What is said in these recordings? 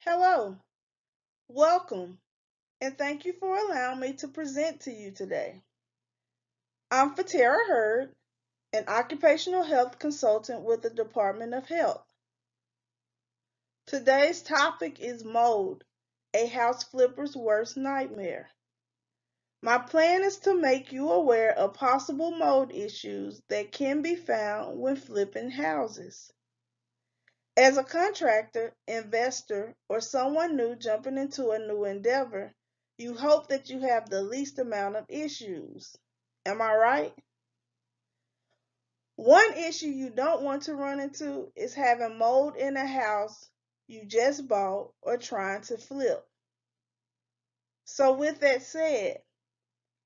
Hello, welcome, and thank you for allowing me to present to you today. I'm Fatera Hurd, an occupational health consultant with the Department of Health. Today's topic is mold, a house flipper's worst nightmare. My plan is to make you aware of possible mold issues that can be found when flipping houses. As a contractor, investor, or someone new jumping into a new endeavor, you hope that you have the least amount of issues. Am I right? One issue you don't want to run into is having mold in a house you just bought or trying to flip. So, with that said,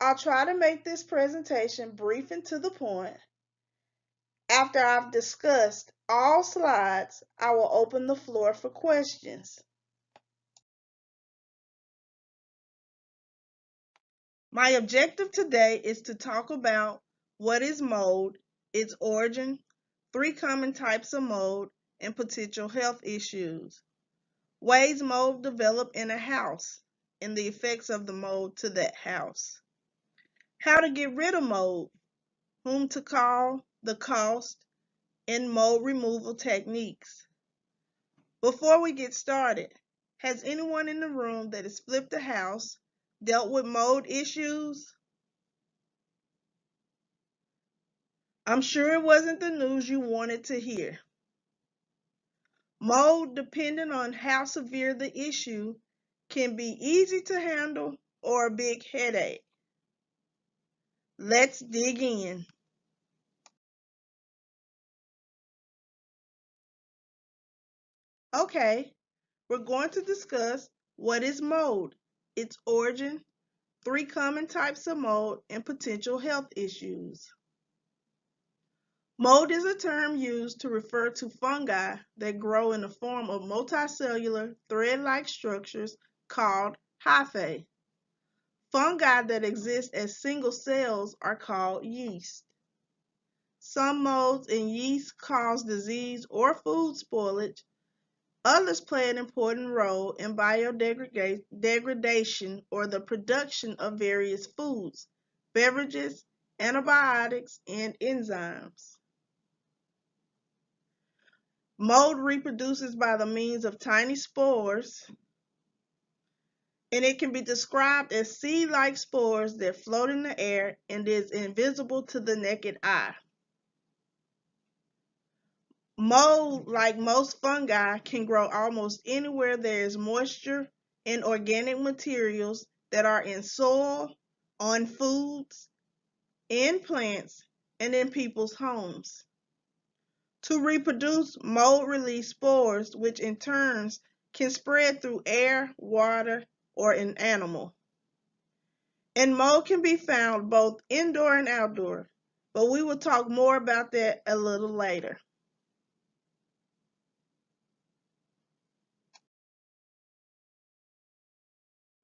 I'll try to make this presentation brief and to the point. After I've discussed all slides, I will open the floor for questions. My objective today is to talk about what is mold, its origin, three common types of mold, and potential health issues, ways mold develop in a house, and the effects of the mold to that house, how to get rid of mold, whom to call, the cost, and mold removal techniques. Before we get started, has anyone in the room that has flipped a house dealt with mold issues? I'm sure it wasn't the news you wanted to hear. Mold, depending on how severe the issue, can be easy to handle or a big headache. Let's dig in. Okay, we're going to discuss what is mold, its origin, three common types of mold, and potential health issues. Mold is a term used to refer to fungi that grow in the form of multicellular thread-like structures called hyphae. Fungi that exist as single cells are called yeast. Some molds and yeasts cause disease or food spoilage. Others play an important role in biodegradation or the production of various foods, beverages, antibiotics, and enzymes. Mold reproduces by the means of tiny spores, and it can be described as seed-like spores that float in the air and is invisible to the naked eye. Mold, like most fungi, can grow almost anywhere there is moisture and organic materials that are in soil, on foods, in plants, and in people's homes. To reproduce, mold release spores, which in turn can spread through air, water, or an animal. And mold can be found both indoor and outdoor, but we will talk more about that a little later.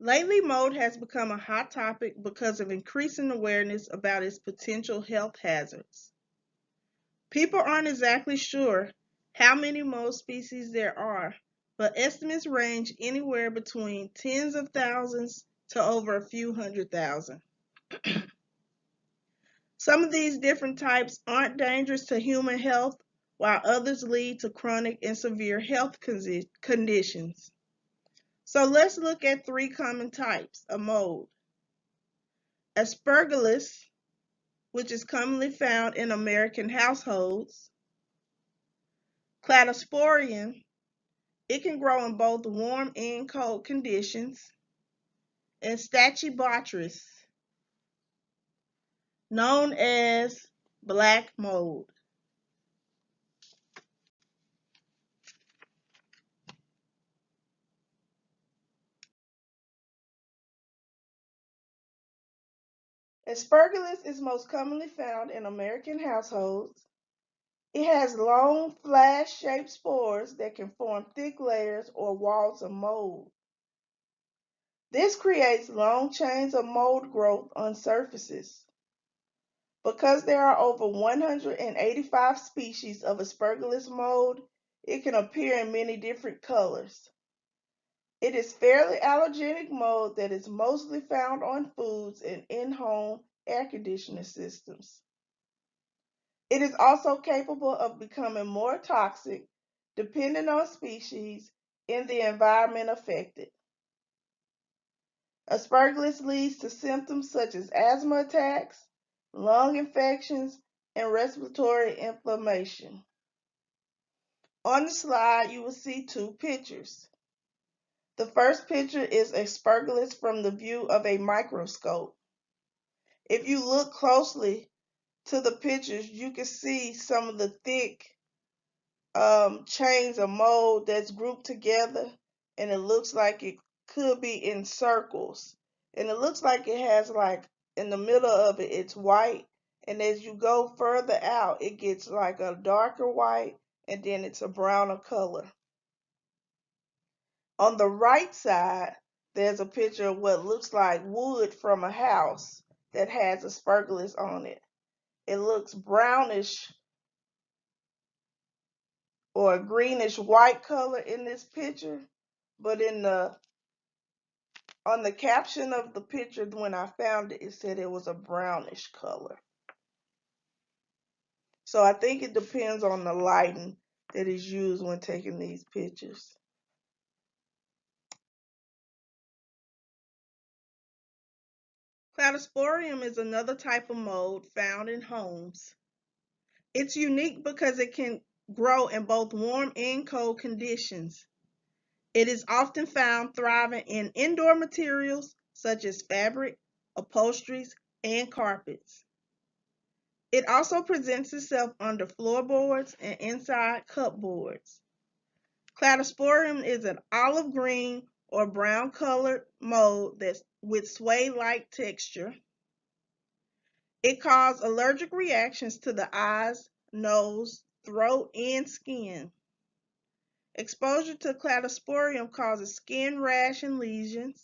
Lately, mold has become a hot topic because of increasing awareness about its potential health hazards. People aren't exactly sure how many mold species there are, but estimates range anywhere between tens of thousands to over a few hundred thousand. Some of these different types aren't dangerous to human health, while others lead to chronic and severe health conditions. So let's look at three common types of mold. Aspergillus, which is commonly found in American households. Cladosporium, it can grow in both warm and cold conditions. And Stachybotrys, known as black mold. Aspergillus is most commonly found in American households. It has long, flask-shaped spores that can form thick layers or walls of mold. This creates long chains of mold growth on surfaces. Because there are over 185 species of Aspergillus mold, it can appear in many different colors. It is fairly allergenic mold that is mostly found on foods and in-home air conditioning systems. It is also capable of becoming more toxic depending on species in the environment affected. Aspergillus leads to symptoms such as asthma attacks, lung infections, and respiratory inflammation. On the slide, you will see two pictures. The first picture is Aspergillus from the view of a microscope. If you look closely to the pictures, you can see some of the thick chains of mold that's grouped together, and it looks like it could be in circles. And it looks like it has, like, in the middle of it, it's white, and as you go further out, it gets like a darker white, and then it's a browner color. On the right side, there's a picture of what looks like wood from a house that has aspergillus on it. It looks brownish or a greenish white color in this picture, but on the caption of the picture when I found it, it said it was a brownish color. So I think it depends on the lighting that is used when taking these pictures. Cladosporium is another type of mold found in homes. It's unique because it can grow in both warm and cold conditions. It is often found thriving in indoor materials such as fabric, upholsteries, and carpets. It also presents itself under floorboards and inside cupboards. Cladosporium is an olive green or brown colored mold that's with sway-like texture. It causes allergic reactions to the eyes, nose, throat, and skin. Exposure to cladosporium causes skin rash and lesions,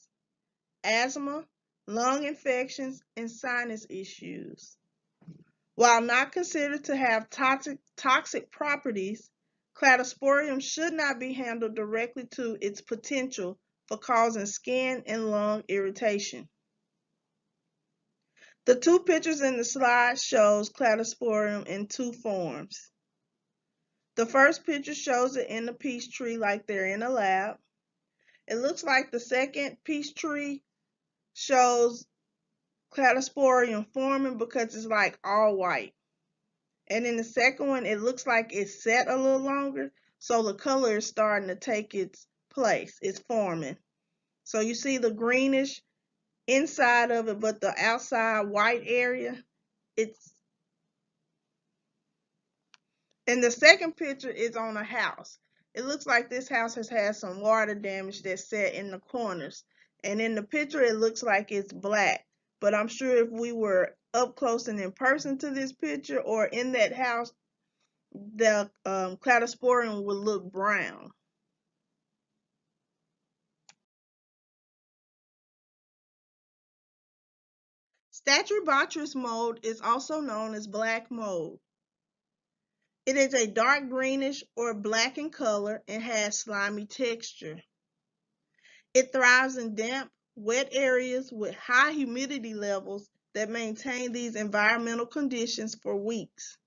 asthma, lung infections, and sinus issues. While not considered to have toxic properties, cladosporium should not be handled directly to its potential for causing skin and lung irritation. The two pictures in the slide shows cladosporium in two forms. The first picture shows it in the peach tree like they're in a lab. It looks like the second peach tree shows cladosporium forming because it's like all white. And in the second one, it looks like it's set a little longer, so the color is starting to take its place. It's forming. So you see the greenish inside of it, but the outside white area, it's. And the second picture is on a house. It looks like this house has had some water damage that's set in the corners. And in the picture, it looks like it's black. But I'm sure if we were up close and in person to this picture or in that house, the cladosporium would look brown. Stachybotrys mold is also known as black mold. It is a dark greenish or black in color and has slimy texture. It thrives in damp, wet areas with high humidity levels that maintain these environmental conditions for weeks.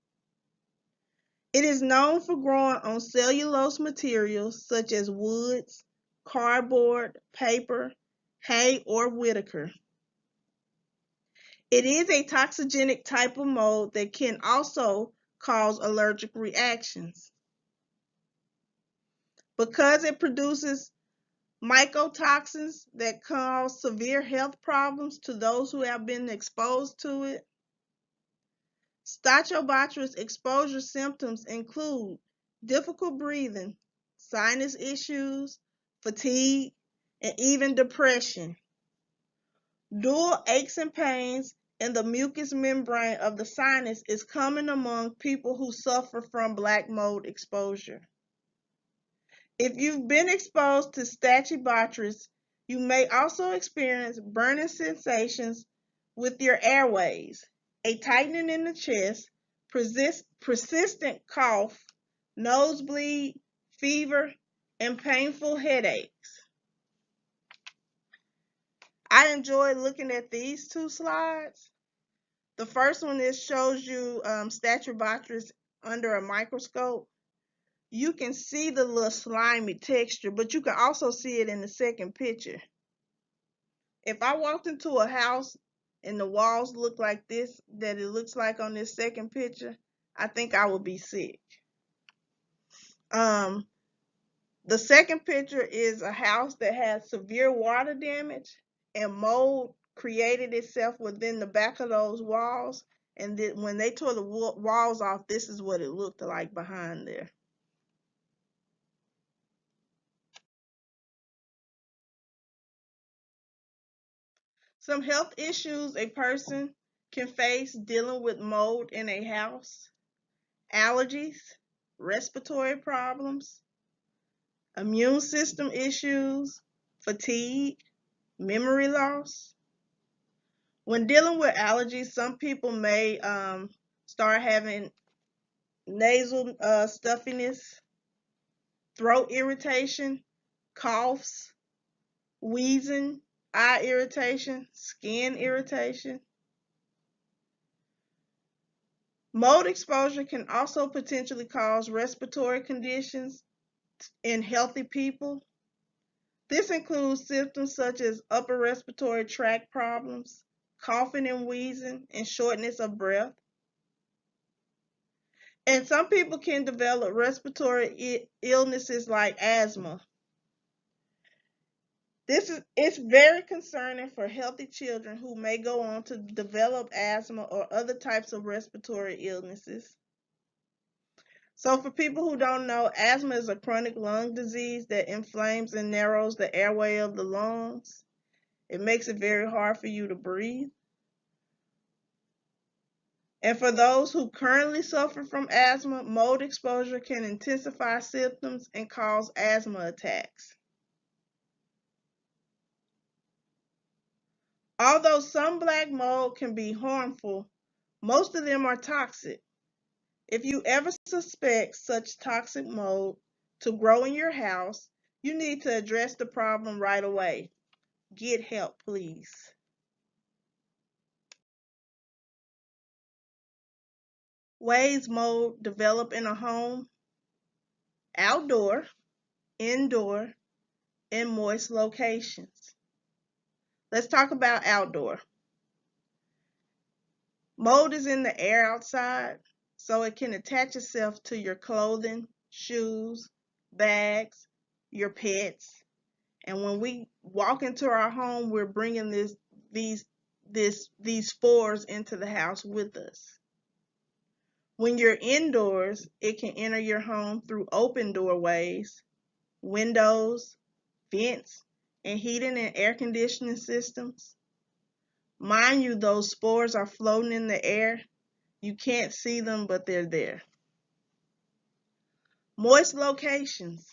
It is known for growing on cellulose materials such as woods, cardboard, paper, hay, or Whitaker. It is a toxigenic type of mold that can also cause allergic reactions. Because it produces mycotoxins that cause severe health problems to those who have been exposed to it, Stachybotrys exposure symptoms include difficult breathing, sinus issues, fatigue, and even depression. Dual aches and pains in the mucous membrane of the sinus is common among people who suffer from black mold exposure. If you've been exposed to Stachybotrys, you may also experience burning sensations with your airways, a tightening in the chest, persistent cough, nosebleed, fever, and painful headaches. I enjoy looking at these two slides. The first one shows you Stachybotrys under a microscope. You can see the little slimy texture, but you can also see it in the second picture. If I walked into a house and the walls look like this, that it looks like on this second picture, I think I would be sick. The second picture is a house that has severe water damage and mold created itself within the back of those walls. And then when they tore the walls off, this is what it looked like behind there. Some health issues a person can face dealing with mold in a house: allergies, respiratory problems, immune system issues, fatigue, memory loss. When dealing with allergies, some people may start having nasal stuffiness, throat irritation, coughs, wheezing, eye irritation, skin irritation. Mold exposure can also potentially cause respiratory conditions in healthy people. This includes symptoms such as upper respiratory tract problems, coughing and wheezing, and shortness of breath. And some people can develop respiratory illnesses like asthma. It's very concerning for healthy children who may go on to develop asthma or other types of respiratory illnesses. So for people who don't know, asthma is a chronic lung disease that inflames and narrows the airway of the lungs. It makes it very hard for you to breathe. And for those who currently suffer from asthma, mold exposure can intensify symptoms and cause asthma attacks. Although some black mold can be harmful, most of them are toxic. If you ever suspect such toxic mold to grow in your house, you need to address the problem right away. Get help, please. Ways mold develop in a home: outdoor, indoor, and moist locations. Let's talk about outdoor. Mold is in the air outside, so it can attach itself to your clothing, shoes, bags, your pets. And when we walk into our home, we're bringing these spores into the house with us. When you're indoors, it can enter your home through open doorways, windows, vents, and heating and air conditioning systems. Mind you, those spores are floating in the air. You can't see them, but they're there. Moist locations.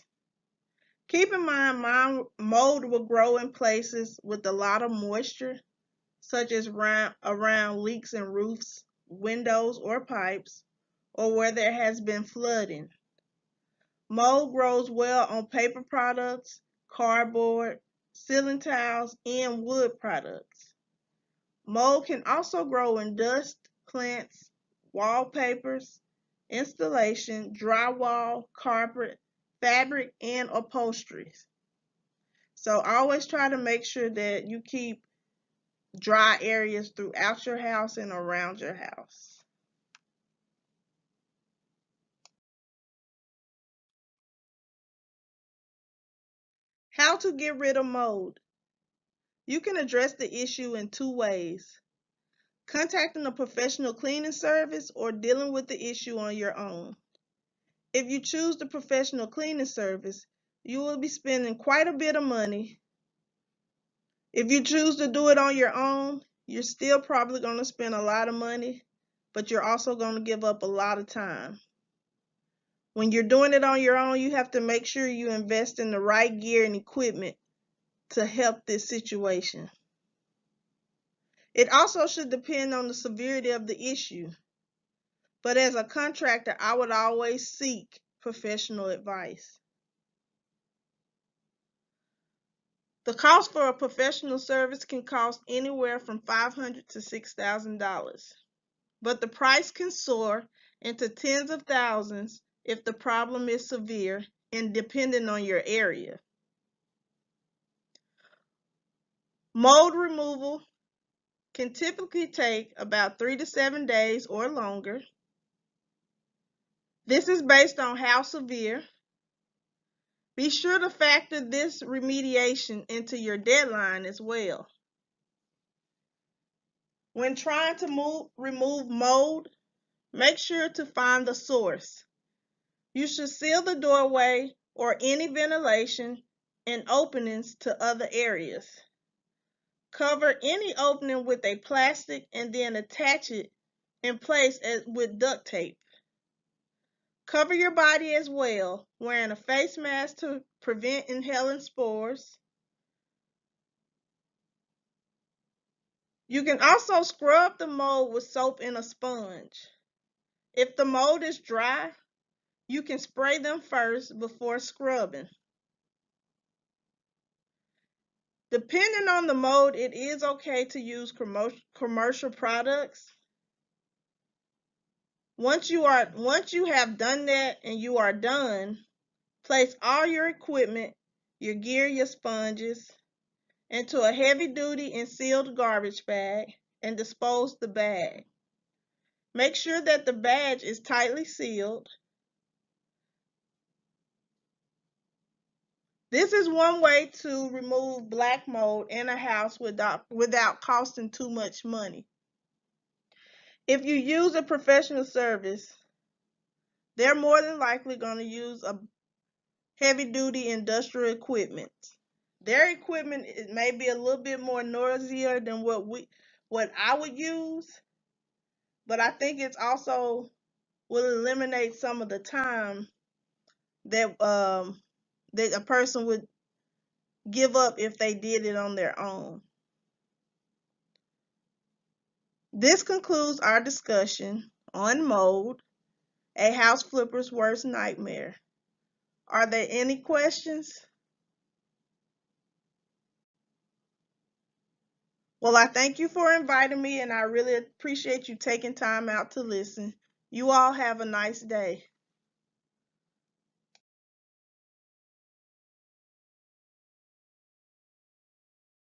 Keep in mind, mold will grow in places with a lot of moisture, such as around leaks in roofs, windows, or pipes, or where there has been flooding. Mold grows well on paper products, cardboard, ceiling tiles, and wood products. Mold can also grow in dust, plants, wallpapers, installation, drywall, carpet, fabric, and upholsteries. So always try to make sure that you keep dry areas throughout your house and around your house. How to get rid of mold. You can address the issue in two ways: contacting a professional cleaning service or dealing with the issue on your own. If you choose the professional cleaning service, you will be spending quite a bit of money. If you choose to do it on your own, you're still probably going to spend a lot of money, but you're also going to give up a lot of time. When you're doing it on your own, you have to make sure you invest in the right gear and equipment to help this situation. It also should depend on the severity of the issue, but as a contractor, I would always seek professional advice. The cost for a professional service can cost anywhere from $500 to $6,000, but the price can soar into tens of thousands if the problem is severe and depending on your area. Mold removal can typically take about 3 to 7 days or longer. This is based on how severe. Be sure to factor this remediation into your deadline as well. When trying to remove mold, make sure to find the source. You should seal the doorway or any ventilation and openings to other areas. Cover any opening with a plastic and then attach it in place with duct tape. Cover your body as well, wearing a face mask to prevent inhaling spores. You can also scrub the mold with soap and a sponge. If the mold is dry, you can spray them first before scrubbing. Depending on the mold, it is okay to use commercial products. Once you have done that and you are done, place all your equipment, your gear, your sponges, into a heavy-duty and sealed garbage bag and dispose the bag. Make sure that the bag is tightly sealed. This is one way to remove black mold in a house without costing too much money. If you use a professional service, they're more than likely going to use a heavy-duty industrial equipment. Their equipment may be a little bit more noisier than what I would use, but I think it's also will eliminate some of the time that that a person would give up if they did it on their own. This concludes our discussion on mold, a house flipper's worst nightmare. Are there any questions? Well, I thank you for inviting me, and I really appreciate you taking time out to listen. You all have a nice day.